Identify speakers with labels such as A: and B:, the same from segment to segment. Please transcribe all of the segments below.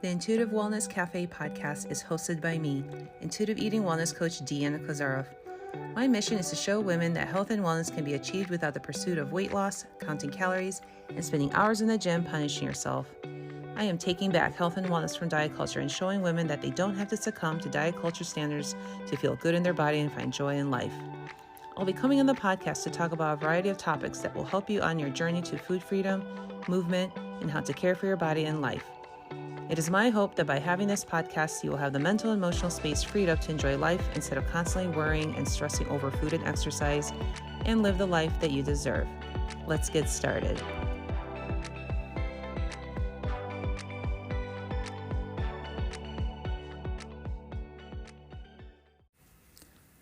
A: The Intuitive Wellness Cafe podcast is hosted by me, intuitive eating wellness coach Deanna Kozarov. My mission is to show women that health and wellness can be achieved without the pursuit of weight loss, counting calories, and spending hours in the gym punishing yourself. I am taking back health and wellness from diet culture and showing women that they don't have to succumb to diet culture standards to feel good in their body and find joy in life. I'll be coming on the podcast to talk about a variety of topics that will help you on your journey to food freedom, movement, and how to care for your body and life. It is my hope that by having this podcast, you will have the mental and emotional space freed up to enjoy life instead of constantly worrying and stressing over food and exercise, and live the life that you deserve. Let's get started.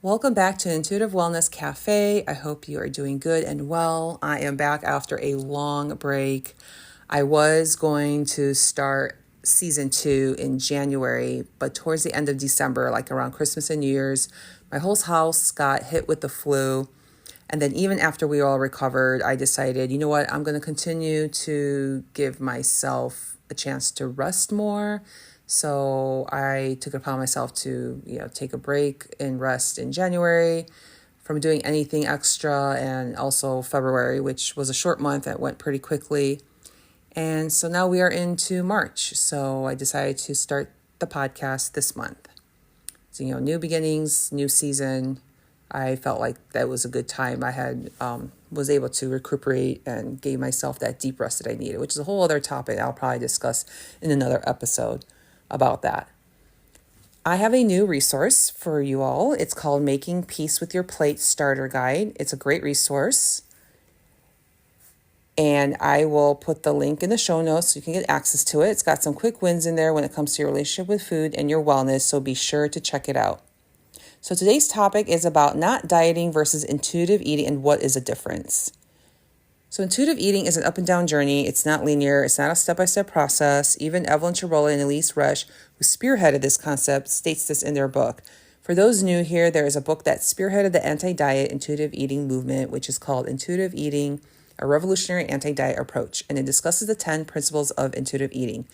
A: Welcome back to Intuitive Wellness Cafe. I hope you are doing good and well. I am back after a long break. I was going to start season 2 in January, but towards the end of December, like around Christmas and New Year's, my whole house got hit with the flu. And then even after we all recovered, I decided, you know what, I'm going to continue to give myself a chance to rest more. So I took it upon myself to, take a break and rest in January from doing anything extra, and also February, which was a short month that went pretty quickly. And so now we are into March. So I decided to start the podcast this month. So, new beginnings, new season. I felt like that was a good time. I had was able to recuperate and gave myself that deep rest that I needed, which is a whole other topic I'll probably discuss in another episode about that. I have a new resource for you all. It's called Making Peace with Your Plate Starter Guide. It's a great resource. And I will put the link in the show notes so you can get access to it. It's got some quick wins in there when it comes to your relationship with food and your wellness, so be sure to check it out. So today's topic is about not dieting versus intuitive eating and what is the difference. So intuitive eating is an up and down journey. It's not linear. It's not a step-by-step process. Even Evelyn Chirola and Elise Resch, who spearheaded this concept, states this in their book. For those new here, there is a book that spearheaded the anti-diet intuitive eating movement, which is called Intuitive Eating, a Revolutionary Anti-Diet Approach, and it discusses the 10 principles of intuitive eating.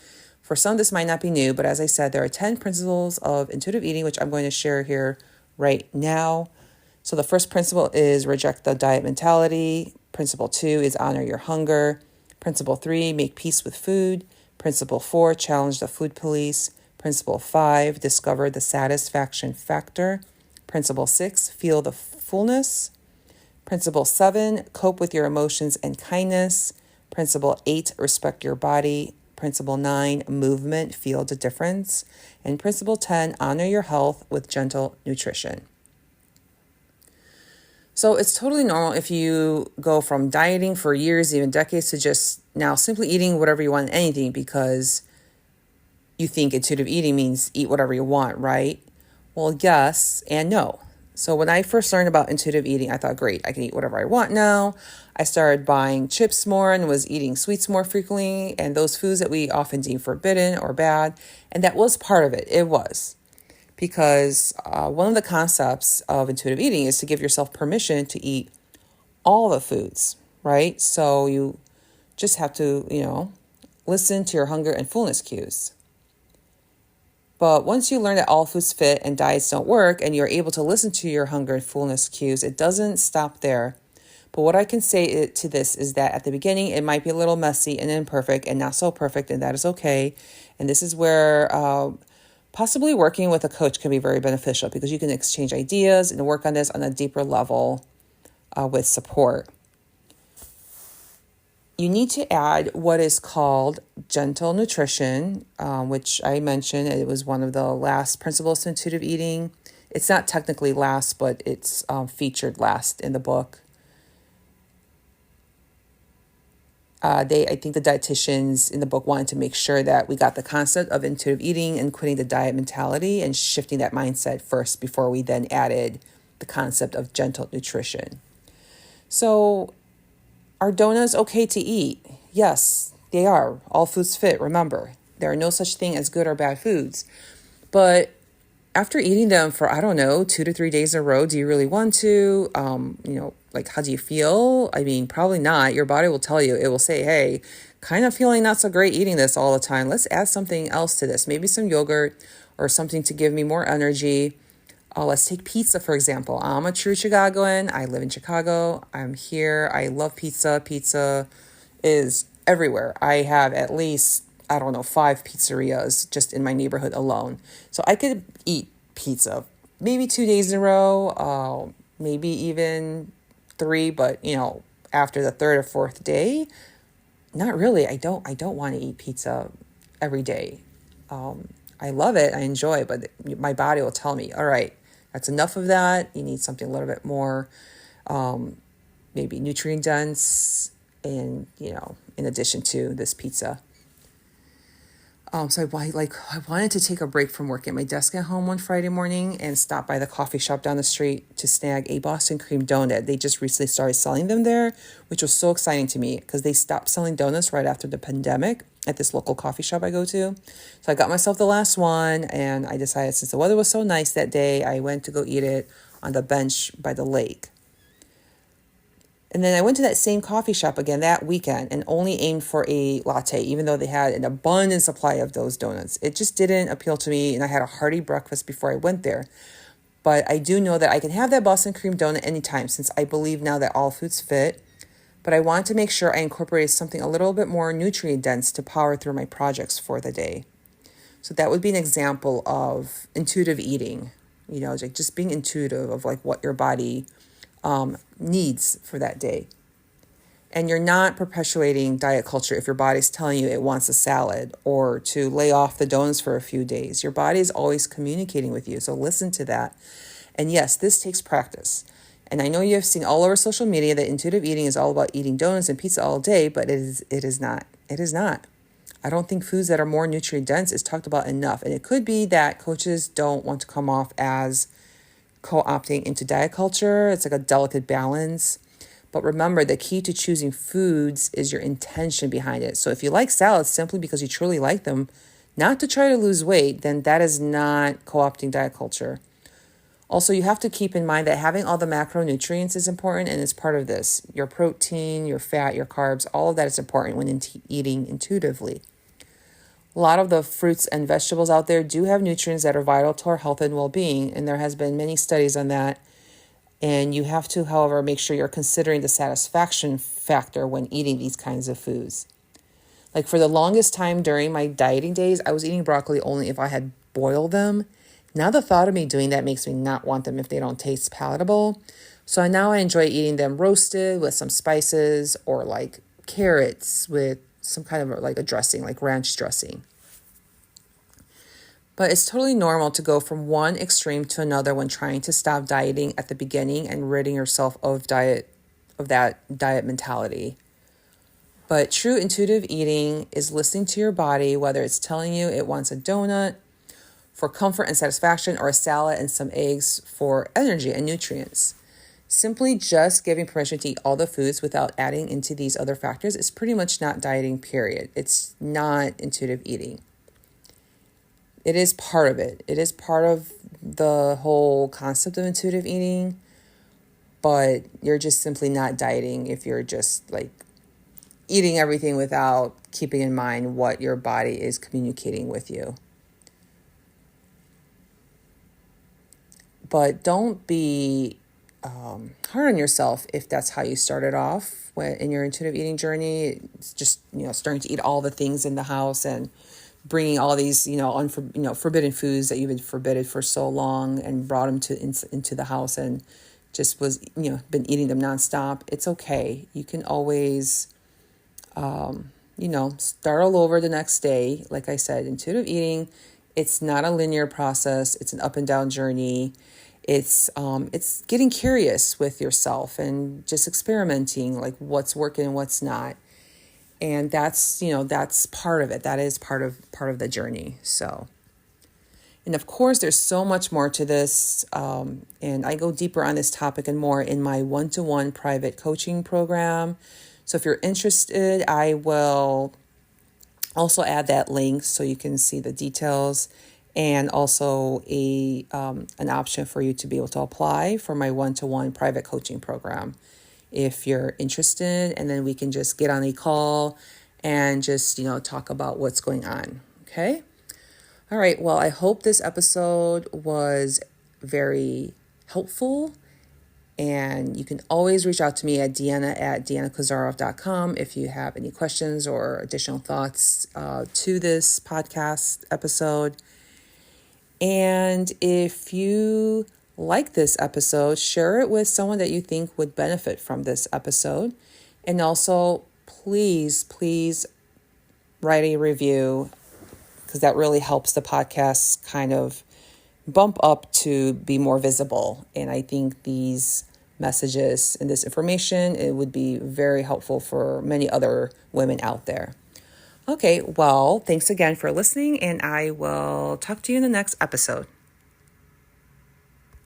A: For some, this might not be new, but as I said, there are 10 principles of intuitive eating, which I'm going to share here right now. So the first principle is reject the diet mentality. Principle 2 is honor your hunger. Principle 3, make peace with food. Principle 4, challenge the food police. Principle 5, discover the satisfaction factor. Principle 6, feel the fullness. Principle 7, cope with your emotions and kindness. Principle 8, respect your body. Principle 9, movement, feel the difference. And Principle 10, honor your health with gentle nutrition. So it's totally normal if you go from dieting for years, even decades, to just now simply eating whatever you want, anything, because you think intuitive eating means eat whatever you want, right? Well, yes and no. So when I first learned about intuitive eating, I thought, great, I can eat whatever I want now. I started buying chips more and was eating sweets more frequently, and those foods that we often deem forbidden or bad. And that was part of it. It was. Because one of the concepts of intuitive eating is to give yourself permission to eat all the foods, right? So you just have to, listen to your hunger and fullness cues. But once you learn that all foods fit and diets don't work, and you're able to listen to your hunger and fullness cues, it doesn't stop there. But what I can say to this is that at the beginning, it might be a little messy and imperfect and not so perfect, and that is okay. And this is where possibly working with a coach can be very beneficial, because you can exchange ideas and work on this on a deeper level with support. You need to add what is called gentle nutrition, which I mentioned. It was one of the last principles to intuitive eating. It's not technically last, but it's featured last in the book. I think the dietitians in the book wanted to make sure that we got the concept of intuitive eating and quitting the diet mentality and shifting that mindset first before we then added the concept of gentle nutrition. So, are donuts okay to eat? Yes, they are. All foods fit, remember. There are no such thing as good or bad foods. But after eating them for, I don't know, 2 to 3 days in a row, do you really want to? Like, how do you feel? I mean, probably not. Your body will tell you. It will say, hey, kind of feeling not so great eating this all the time. Let's add something else to this. Maybe some yogurt or something to give me more energy. Let's take pizza, for example. I'm a true Chicagoan. I live in Chicago. I'm here. I love pizza. Pizza is everywhere. I have at least, I don't know, 5 pizzerias just in my neighborhood alone. So I could eat pizza maybe 2 days in a row, maybe even 3, but after the third or fourth day, not really. I don't want to eat pizza every day. I love it. I enjoy it, but my body will tell me, all right, that's enough of that. You need something a little bit more, maybe nutrient dense, and in addition to this pizza. So I wanted to take a break from work at my desk at home one Friday morning and stop by the coffee shop down the street to snag a Boston cream donut. They just recently started selling them there, which was so exciting to me because they stopped selling donuts right after the pandemic at this local coffee shop I go to. So I got myself the last one, and I decided, since the weather was so nice that day, I went to go eat it on the bench by the lake. And then I went to that same coffee shop again that weekend and only aimed for a latte, even though they had an abundant supply of those donuts. It just didn't appeal to me, and I had a hearty breakfast before I went there. But I do know that I can have that Boston cream donut anytime, since I believe now that all foods fit. But I wanted to make sure I incorporated something a little bit more nutrient dense to power through my projects for the day. So that would be an example of intuitive eating, like just being intuitive of like what your body needs for that day. And you're not perpetuating diet culture if your body's telling you it wants a salad or to lay off the donuts for a few days. Your body is always communicating with you, so listen to that. And yes, this takes practice. And I know you have seen all over social media that intuitive eating is all about eating donuts and pizza all day, but it is not. It is not. I don't think foods that are more nutrient dense is talked about enough. And it could be that coaches don't want to come off as co-opting into diet culture. It's like a delicate balance. But remember, the key to choosing foods is your intention behind it. So if you like salads simply because you truly like them, not to try to lose weight, then that is not co-opting diet culture. Also, you have to keep in mind that having all the macronutrients is important, and it's part of this. Your protein, your fat, your carbs, all of that is important when eating intuitively. A lot of the fruits and vegetables out there do have nutrients that are vital to our health and well-being, and there has been many studies on that. And you have to, however, make sure you're considering the satisfaction factor when eating these kinds of foods. Like for the longest time during my dieting days, I was eating broccoli only if I had boiled them. Now the thought of me doing that makes me not want them if they don't taste palatable. So now I enjoy eating them roasted with some spices, or like carrots with some kind of like a dressing, like ranch dressing. But it's totally normal to go from one extreme to another when trying to stop dieting at the beginning and ridding yourself of that diet mentality. But true intuitive eating is listening to your body, whether it's telling you it wants a donut for comfort and satisfaction, or a salad and some eggs for energy and nutrients. Simply just giving permission to eat all the foods without adding into these other factors is pretty much not dieting, period. It's not intuitive eating. It is part of it. It is part of the whole concept of intuitive eating, but you're just simply not dieting if you're just like eating everything without keeping in mind what your body is communicating with you. But don't be hard on yourself if that's how you started off in your intuitive eating journey. It's just starting to eat all the things in the house and bringing all these forbidden foods that you've been forbidden for so long and brought them into the house and just was been eating them nonstop. It's okay. You can always start all over the next day. Like I said, intuitive eating, it's not a linear process. It's an up and down journey. It's getting curious with yourself and just experimenting, like what's working and what's not. And that's part of it. That is part of the journey. So, and of course, there's so much more to this. And I go deeper on this topic and more in my 1-to-1 private coaching program. So if you're interested, I will also add that link so you can see the details. and also an option for you to be able to apply for my one-to-one private coaching program if you're interested. And then we can just get on a call and just, talk about what's going on. Okay. All right. Well, I hope this episode was very helpful. And you can always reach out to me at deanna@deannakozarov.com if you have any questions or additional thoughts to this podcast episode. And if you like this episode, share it with someone that you think would benefit from this episode. And also, please write a review, because that really helps the podcast kind of bump up to be more visible. And I think these messages and this information, it would be very helpful for many other women out there. Okay, well, thanks again for listening, and I will talk to you in the next episode.